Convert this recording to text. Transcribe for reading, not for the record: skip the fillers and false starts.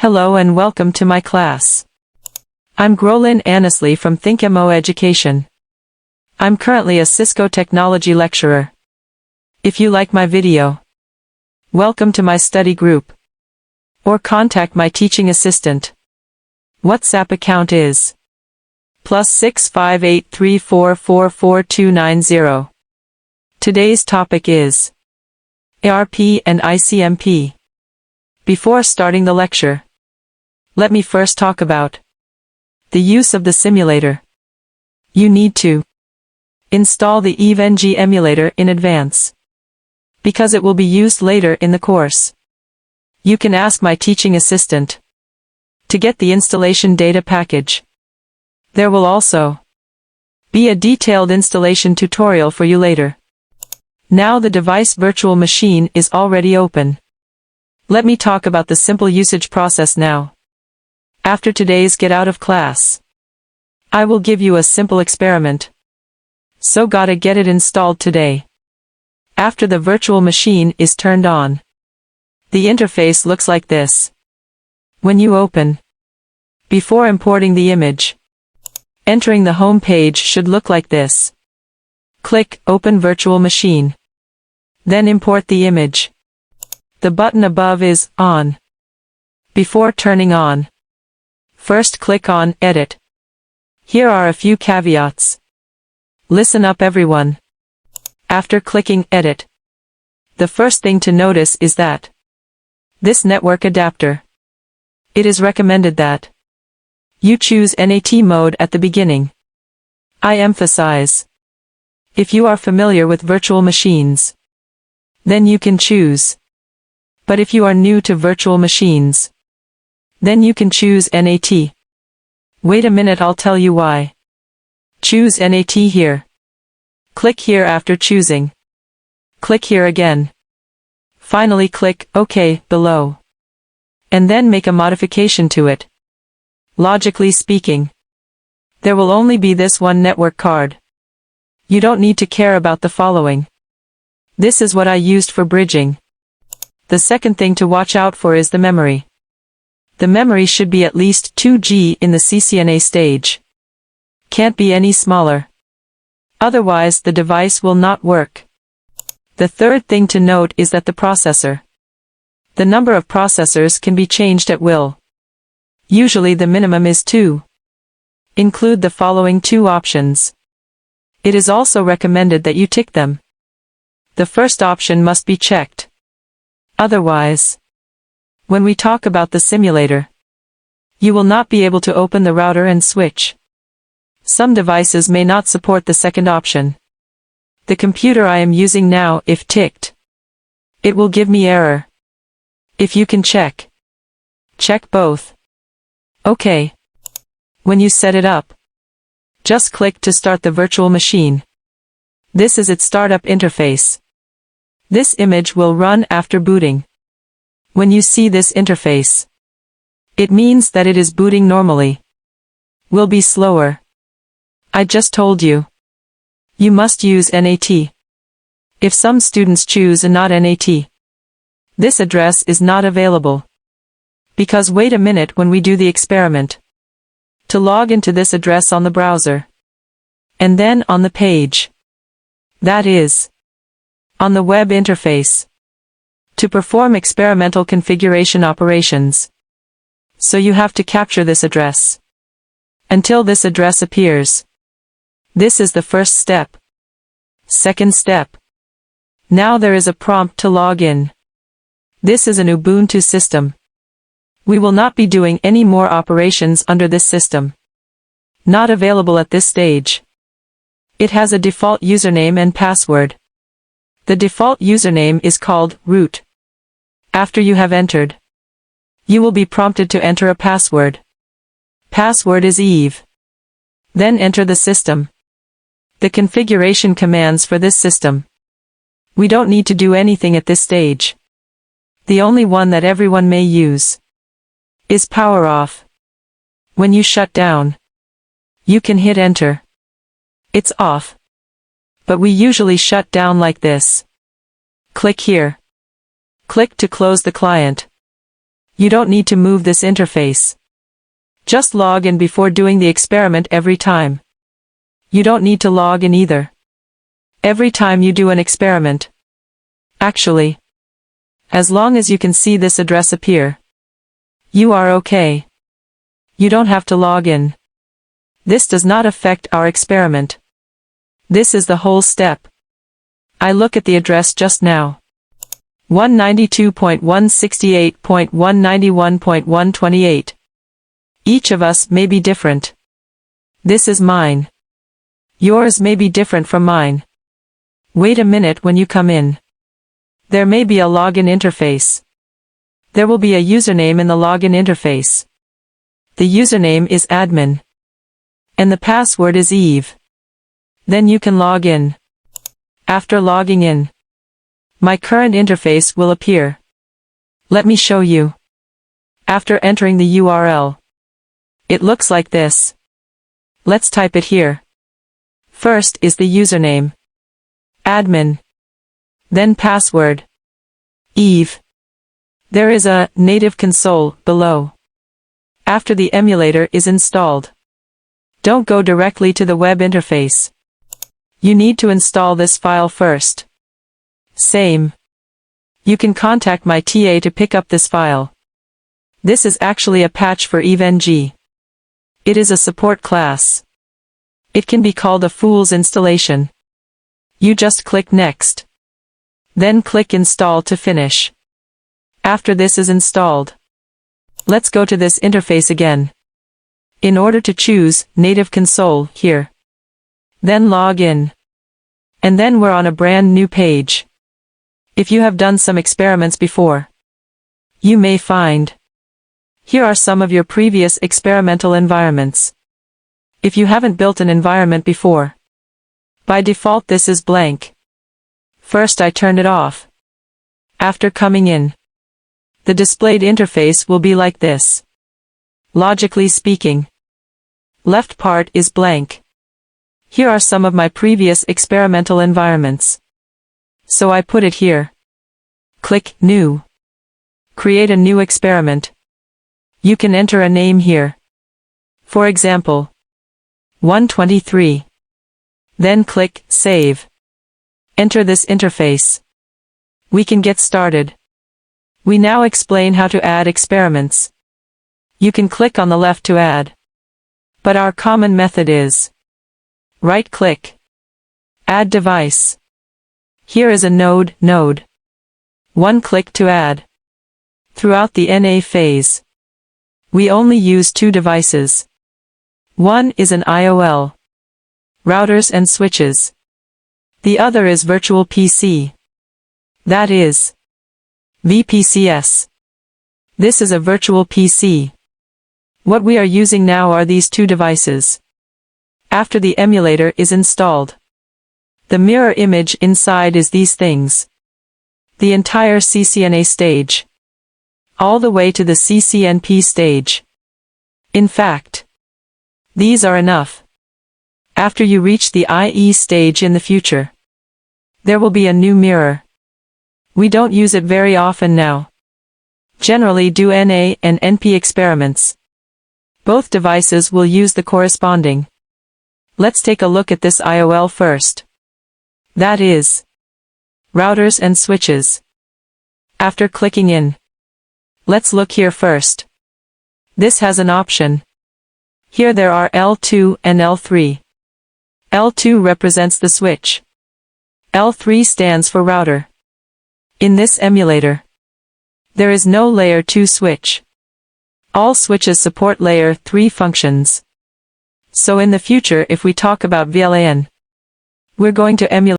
Hello and welcome to my class. I'm Grolin Annesley from ThinkMo Education. I'm currently a Cisco technology lecturer. If you like my video, welcome to my study group. Or contact my teaching assistant. WhatsApp account is +6 5834444290. Today's topic is ARP and ICMP. Before starting the lecture, let me first talk about the use of the simulator. You need to install the EVE-NG emulator in advance, because it will be used later in the course. You can ask my teaching assistant to get the installation data package. There will also be a detailed installation tutorial for you later. Now the device virtual machine is already open. Let me talk about the simple usage process now. After today's get out of class, I will give you a simple experiment. So gotta get it installed today. After the virtual machine is turned on, the interface looks like this. When you open, before importing the image, entering the home page should look like this. Click Open Virtual Machine. Then import the image. The button above is On. Before turning on, first click on Edit. Here are a few caveats. Listen up everyone. After clicking Edit, the first thing to notice is that this network adapter. It is recommended that you choose NAT mode at the beginning. I emphasize, if you are familiar with virtual machines, then you can choose. But if you are new to virtual machines, then you can choose NAT. Wait a minute, I'll tell you why. Choose NAT here. Click here after choosing. Click here again. Finally click OK below. And then make a modification to it. Logically speaking, there will only be this one network card. You don't need to care about the following. This is what I used for bridging. The second thing to watch out for is the memory. The memory should be at least 2 GB in the CCNA stage. Can't be any smaller. Otherwise the device will not work. The third thing to note is that the processor. The number of processors can be changed at will. Usually the minimum is 2. Include the following 2 options. It is also recommended that you tick them. The first option must be checked. Otherwise, when we talk about the simulator, you will not be able to open the router and switch. Some devices may not support the second option. The computer I am using now, if ticked, it will give me error. If you can check both. OK. When you set it up, just click to start the virtual machine. This is its startup interface. This image will run after booting. When you see this interface, it means that it is booting normally. Will be slower. I just told you. You must use NAT. If some students choose a not NAT, this address is not available. Because wait a minute, when we do the experiment, to log into this address on the browser, and then on the page, that is, on the web interface, to perform experimental configuration operations. So you have to capture this address. Until this address appears. This is the first step. Second step. Now there is a prompt to log in. This is an Ubuntu system. We will not be doing any more operations under this system. Not available at this stage. It has a default username and password. The default username is called root. After you have entered, you will be prompted to enter a password. Password is Eve. Then enter the system. The configuration commands for this system. We don't need to do anything at this stage. The only one that everyone may use is power off. When you shut down, you can hit enter. It's off. But we usually shut down like this. Click here. Click to close the client. You don't need to move this interface. Just log in before doing the experiment every time. You don't need to log in either. Every time you do an experiment. Actually, as long as you can see this address appear, you are okay. You don't have to log in. This does not affect our experiment. This is the whole step. I look at the address just now. 192.168.191.128. Each of us may be different. This is mine. Yours may be different from mine. Wait a minute when you come in. There may be a login interface. There will be a username in the login interface. The username is admin. And the password is Eve. Then you can log in. After logging in, my current interface will appear. Let me show you. After entering the URL, it looks like this. Let's type it here. First is the username, admin. Then password, Eve. There is a native console below. After the emulator is installed, don't go directly to the web interface. You need to install this file first. Same. You can contact my TA to pick up this file. This is actually a patch for EveNG. It is a support class. It can be called a fool's installation. You just click Next. Then click Install to finish. After this is installed, let's go to this interface again. In order to choose Native Console here. Then log in. And then we're on a brand new page. If you have done some experiments before, you may find here are some of your previous experimental environments. If you haven't built an environment before, by default this is blank. First I turned it off. After coming in, the displayed interface will be like this. Logically speaking, left part is blank. Here are some of my previous experimental environments. So I put it here. Click New. Create a new experiment. You can enter a name here. For example, 123. Then click Save. Enter this interface. We can get started. We now explain how to add experiments. You can click on the left to add. But our common method is right-click. Add device. Here is a node. One click to add. Throughout the NA phase, we only use two devices. One is an IOL, routers and switches. The other is virtual PC. That is VPCS. This is a virtual PC. What we are using now are these two devices. After the emulator is installed, the mirror image inside is these things. The entire CCNA stage. All the way to the CCNP stage. In fact, these are enough. After you reach the IE stage in the future, there will be a new mirror. We don't use it very often now. Generally do NA and NP experiments. Both devices will use the corresponding. Let's take a look at this IOL first. That is routers and switches. After clicking in, let's look here first. This has an option. Here there are L2 and L3. L2 represents the switch. L3 stands for router. In this emulator, there is no layer 2 switch. All switches support layer 3 functions. So in the future if we talk about VLAN, we're going to emulate